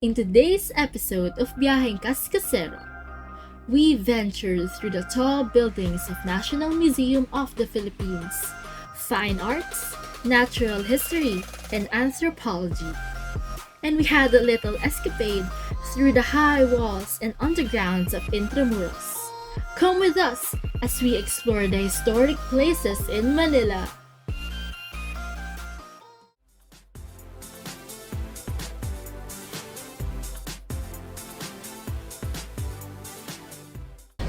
In today's episode of Viajeng Cascasero, we venture through the tall buildings of National Museum of the Philippines, fine arts, natural history, and anthropology. And we had a little escapade through the high walls and undergrounds of Intramuros. Come with us as we explore the historic places in Manila.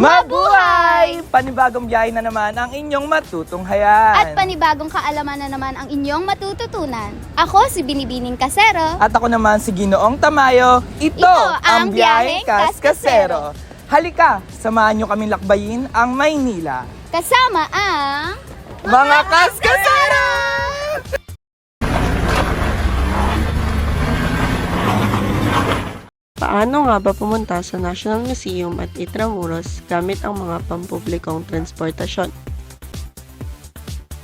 Mabuhay! Panibagong biyahe na naman ang inyong matutunghayan. At panibagong kaalaman na naman ang inyong matututunan. Ako si Binibining Kasero. At ako naman si Ginoong Tamayo. Ito ang Biyaheng Kaskasero. Halika, samahan nyo kaming lakbayin ang Maynila. Kasama ang... Mga Kaskasero! Paano nga ba pumunta sa National Museum at Intramuros gamit ang mga pampublikong transportasyon?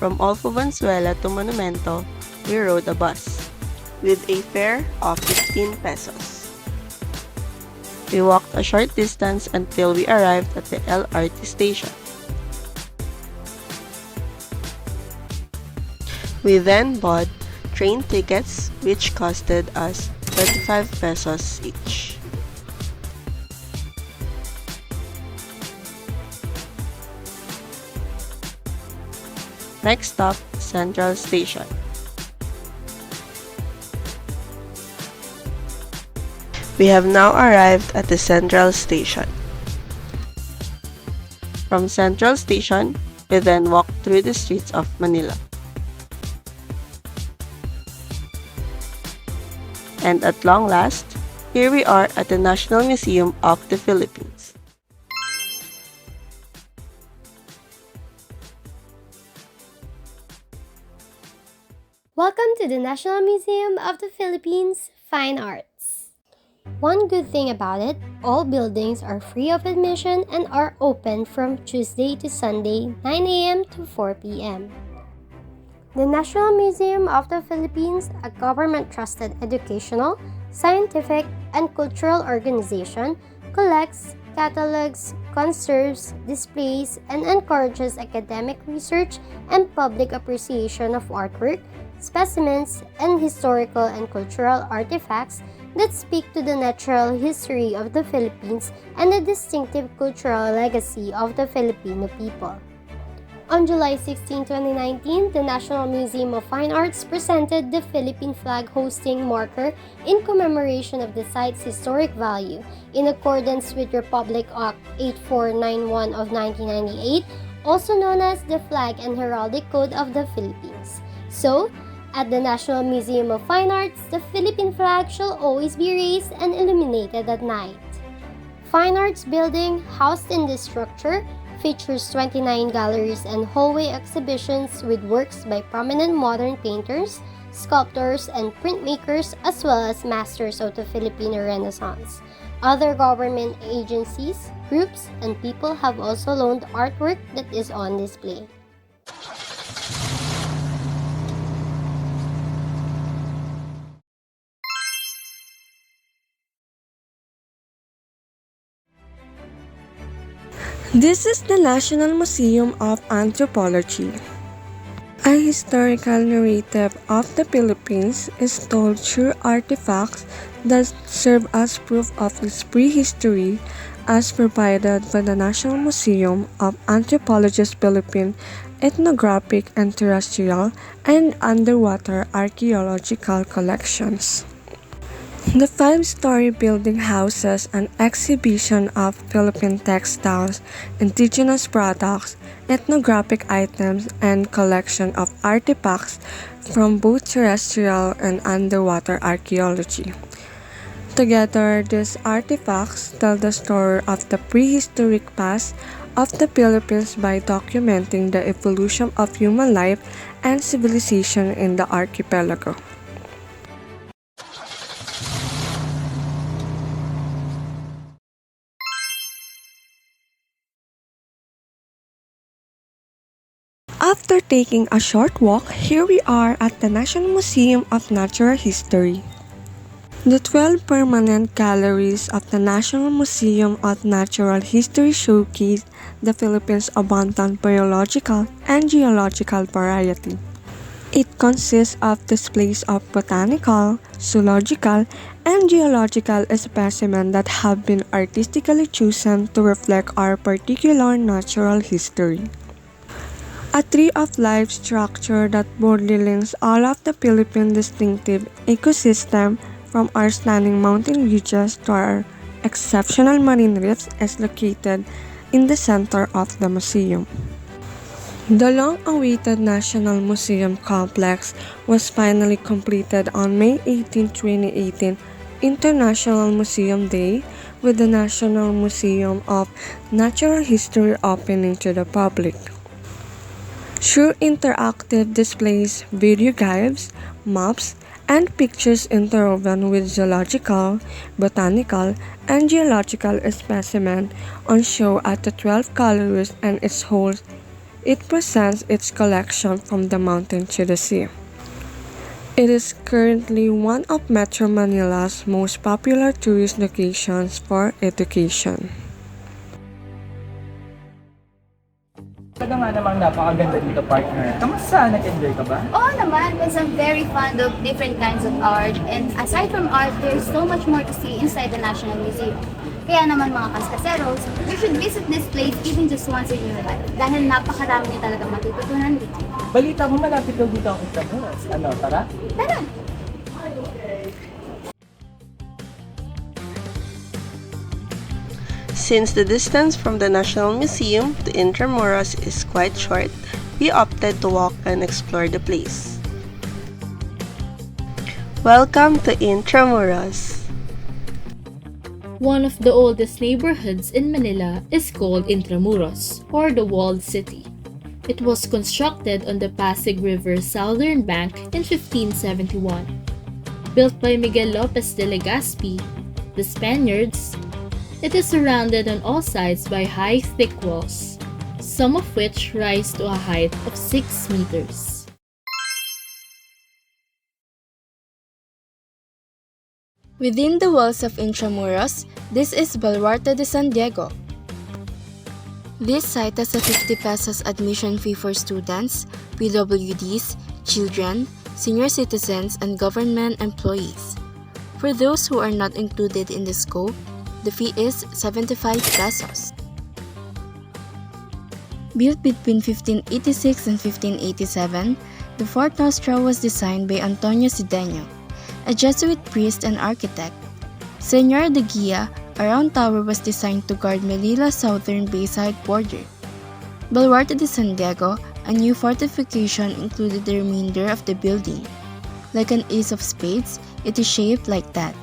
From Olfo Valenzuela to Monumento, we rode a bus with a fare of 15 pesos. We walked a short distance until we arrived at the LRT station. We then bought train tickets which costed us 25 pesos each. Next stop, Central Station. We have now arrived at the Central Station. From Central Station, we then walk through the streets of Manila. And at long last, here we are at the National Museum of the Philippines. Welcome to the National Museum of the Philippines Fine Arts. One good thing about it, all buildings are free of admission and are open from Tuesday to Sunday, 9 a.m. to 4 p.m. The National Museum of the Philippines, a government-trusted educational, scientific, and cultural organization, collects, catalogs, conserves, displays, and encourages academic research and public appreciation of artwork, specimens, and historical and cultural artifacts that speak to the natural history of the Philippines and the distinctive cultural legacy of the Filipino people. On July 16, 2019, the National Museum of Fine Arts presented the Philippine flag hosting marker in commemoration of the site's historic value, in accordance with Republic Act 8491 of 1998, also known as the Flag and Heraldic Code of the Philippines. So, at the National Museum of Fine Arts, the Philippine flag shall always be raised and illuminated at night. Fine Arts Building, housed in this structure, features 29 galleries and hallway exhibitions with works by prominent modern painters, sculptors, and printmakers, as well as masters of the Filipino Renaissance. Other government agencies, groups, and people have also loaned artwork that is on display. This is the National Museum of Anthropology. A historical narrative of the Philippines is told through artifacts that serve as proof of its prehistory, as provided by the National Museum of Anthropology's Philippine ethnographic and terrestrial and underwater archaeological collections. The five-story building houses an exhibition of Philippine textiles, indigenous products, ethnographic items, and collection of artifacts from both terrestrial and underwater archaeology. Together, these artifacts tell the story of the prehistoric past of the Philippines by documenting the evolution of human life and civilization in the archipelago. After taking a short walk, here we are at the National Museum of Natural History. The 12 permanent galleries of the National Museum of Natural History showcase the Philippines' abundant biological and geological variety. It consists of displays of botanical, zoological, and geological specimens that have been artistically chosen to reflect our particular natural history. A tree of life structure that broadly links all of the Philippine distinctive ecosystem from our stunning mountain ranges to our exceptional marine reefs is located in the center of the museum. The long-awaited National Museum complex was finally completed on May 18, 2018, International Museum Day, with the National Museum of Natural History opening to the public. Through interactive displays, video guides, maps, and pictures interwoven with zoological, botanical, and geological specimens on show at the 12 galleries and its halls, it presents its collection from the mountain to the sea. It is currently one of Metro Manila's most popular tourist locations for education. Talaga nga namang napakaganda dito, partner. Kamusta? Nag-enjoy ka ba? Oo naman, because I'm very fond of different kinds of art. And aside from art, there's so much more to see inside the National Museum. Kaya naman mga kaskaseros, you should visit this place even just once in your life. Dahil napakarami niya talagang matututunan dito. Balita mo, malapit daw dito ang Intramuros. Ano, tara? Tara! Since the distance from the National Museum to Intramuros is quite short, we opted to walk and explore the place. Welcome to Intramuros. One of the oldest neighborhoods in Manila is called Intramuros, or the Walled City. It was constructed on the Pasig River's southern bank in 1571. Built by Miguel Lopez de Legazpi, the Spaniards, it is surrounded on all sides by high, thick walls, some of which rise to a height of 6 meters. Within the walls of Intramuros, this is Baluarte de San Diego. This site has a 50 pesos admission fee for students, PWDs, children, senior citizens, and government employees. For those who are not included in the scope, the fee is 75 pesos. Built between 1586 and 1587, the Fort Nostra was designed by Antonio Sideño, a Jesuit priest and architect. Señor de Guia, a round tower was designed to guard Manila's southern bayside border. Baluarte de San Diego, a new fortification, included the remainder of the building. Like an ace of spades, it is shaped like that.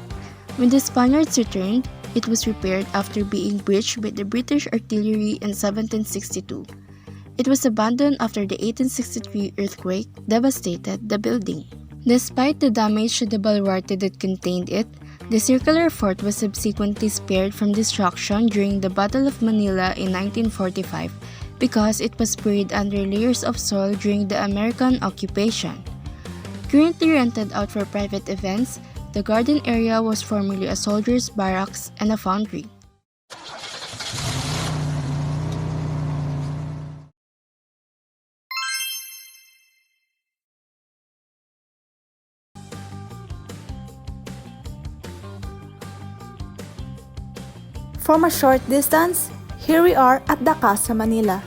When the Spaniards returned, it was repaired after being breached by the British artillery in 1762. It was abandoned after the 1863 earthquake devastated the building. Despite the damage to the baluarte that contained it, the circular fort was subsequently spared from destruction during the Battle of Manila in 1945 because it was buried under layers of soil during the American occupation. Currently rented out for private events, the garden area was formerly a soldier's barracks and a foundry. From a short distance, here we are at the Casa Manila.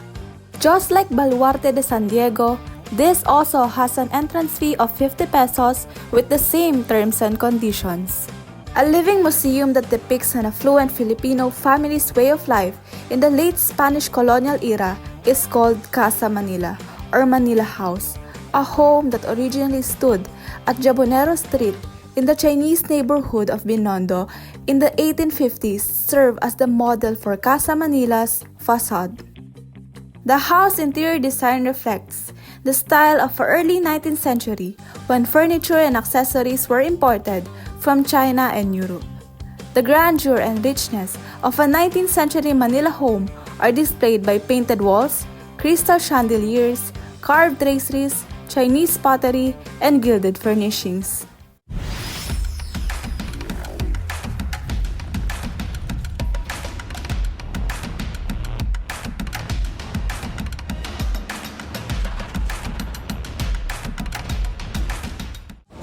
Just like Baluarte de San Diego, this also has an entrance fee of 50 pesos with the same terms and conditions. A living museum that depicts an affluent Filipino family's way of life in the late Spanish colonial era is called Casa Manila or Manila House, a home that originally stood at Jabonero Street in the Chinese neighborhood of Binondo in the 1850s served as the model for Casa Manila's facade. The house interior design reflects the style of the early 19th century when furniture and accessories were imported from China and Europe. The grandeur and richness of a 19th century Manila home are displayed by painted walls, crystal chandeliers, carved traceries, Chinese pottery, and gilded furnishings.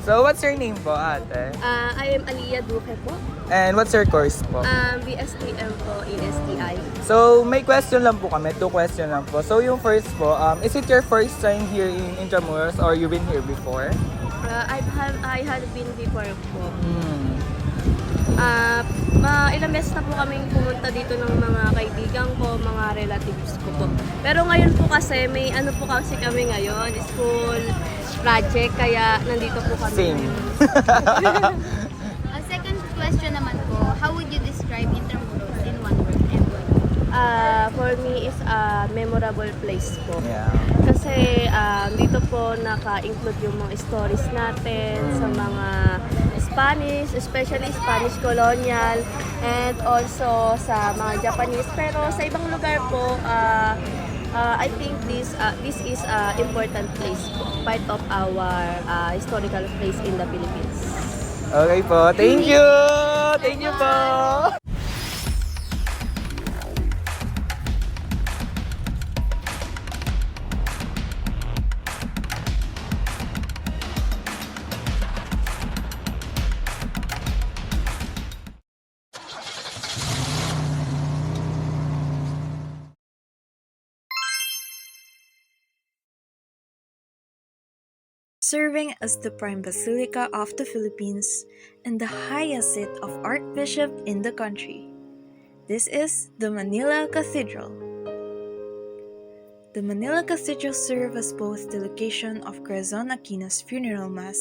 So, what's your name po, ate? I am Aliyah Duque po. And what's your course po? BSTM po in STI. So, may question lang po kami. 2 question lang po. So, yung first po, is it your first time here in Intramuros or you've been here before? I had been before po. Hmm. Ilang beses na po kaming pumunta dito ng mga kaibigan ko, mga relatives ko po. Pero ngayon po kasi, may ano po kasi kami ngayon, school project, kaya nandito po kami. Same. ngayon. Second question naman po, how would you describe Intramuros in one word and why? For me is a memorable place po. Yeah. Kasi dito po naka-include yung mga stories natin sa mga Spanish, especially Spanish colonial, and also sa mga Japanese. Pero sa ibang lugar po, I think this is a important place po, part of our historical place in the Philippines. Okay po. Thank you! Thank you po! Serving as the prime basilica of the Philippines and the highest seat of Archbishop in the country. This is the Manila Cathedral. The Manila Cathedral serves as both the location of Corazon Aquino's funeral mass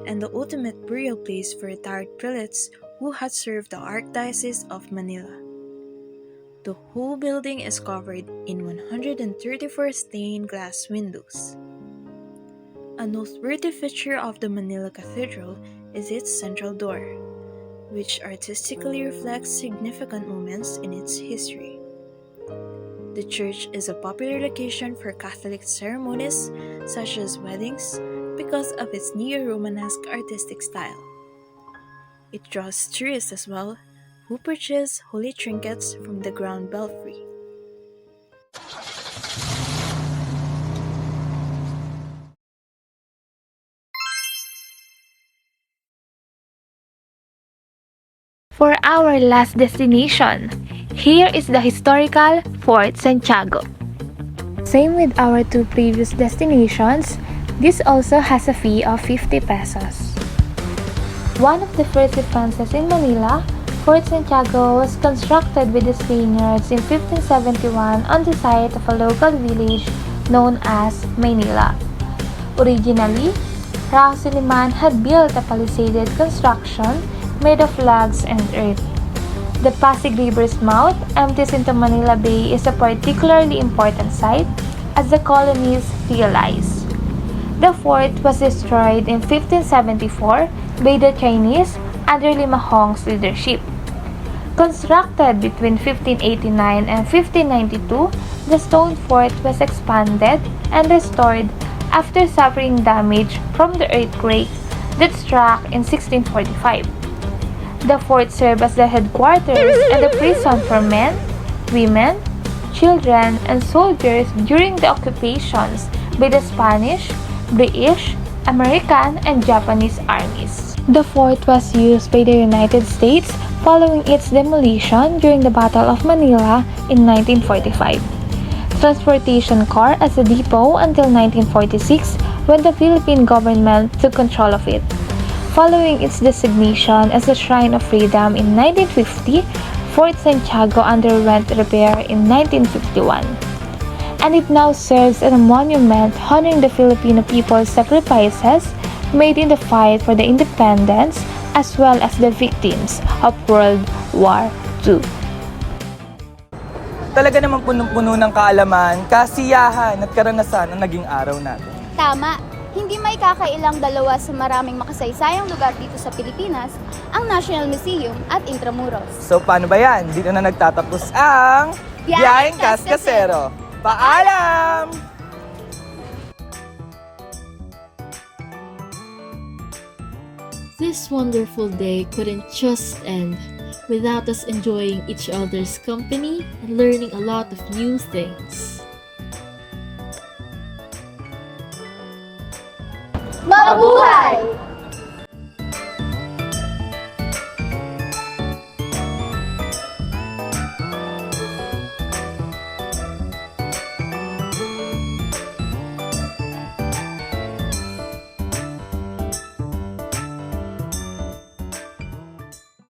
and the ultimate burial place for retired prelates who had served the Archdiocese of Manila. The whole building is covered in 134 stained glass windows. A noteworthy feature of the Manila Cathedral is its central door, which artistically reflects significant moments in its history. The church is a popular location for Catholic ceremonies such as weddings because of its neo-Romanesque artistic style. It draws tourists as well, who purchase holy trinkets from the ground belfry. For our last destination, here is the historical Fort Santiago. Same with our 2 previous destinations, this also has a fee of 50 pesos. One of the first defenses in Manila, Fort Santiago was constructed by the Spaniards in 1571 on the site of a local village known as Maynila. Originally, Raul Suliman had built a palisaded construction made of logs and earth. The Pasig River's mouth empties into Manila Bay is a particularly important site as the colonies realized. The fort was destroyed in 1574 by the Chinese under Limahong's leadership. Constructed between 1589 and 1592, the stone fort was expanded and restored after suffering damage from the earthquake that struck in 1645. The fort served as the headquarters and the prison for men, women, children, and soldiers during the occupations by the Spanish, British, American, and Japanese armies. The fort was used by the United States following its demolition during the Battle of Manila in 1945. Transportation Corps as a depot until 1946 when the Philippine government took control of it. Following its designation as a Shrine of Freedom in 1950, Fort Santiago underwent repair in 1951. And it now serves as a monument honoring the Filipino people's sacrifices made in the fight for the independence as well as the victims of World War II. Talaga namang punong-puno ng kaalaman, kasiyahan at karanasan ang naging araw natin. Tama! Hindi may kakailang dalawa sa maraming makasaysayang lugar dito sa Pilipinas, ang National Museum at Intramuros. So paano ba yan? Dito na nagtatapos ang Biyaheng Kaskasero. Paalam! This wonderful day couldn't just end without us enjoying each other's company and learning a lot of new things. Mabuhay!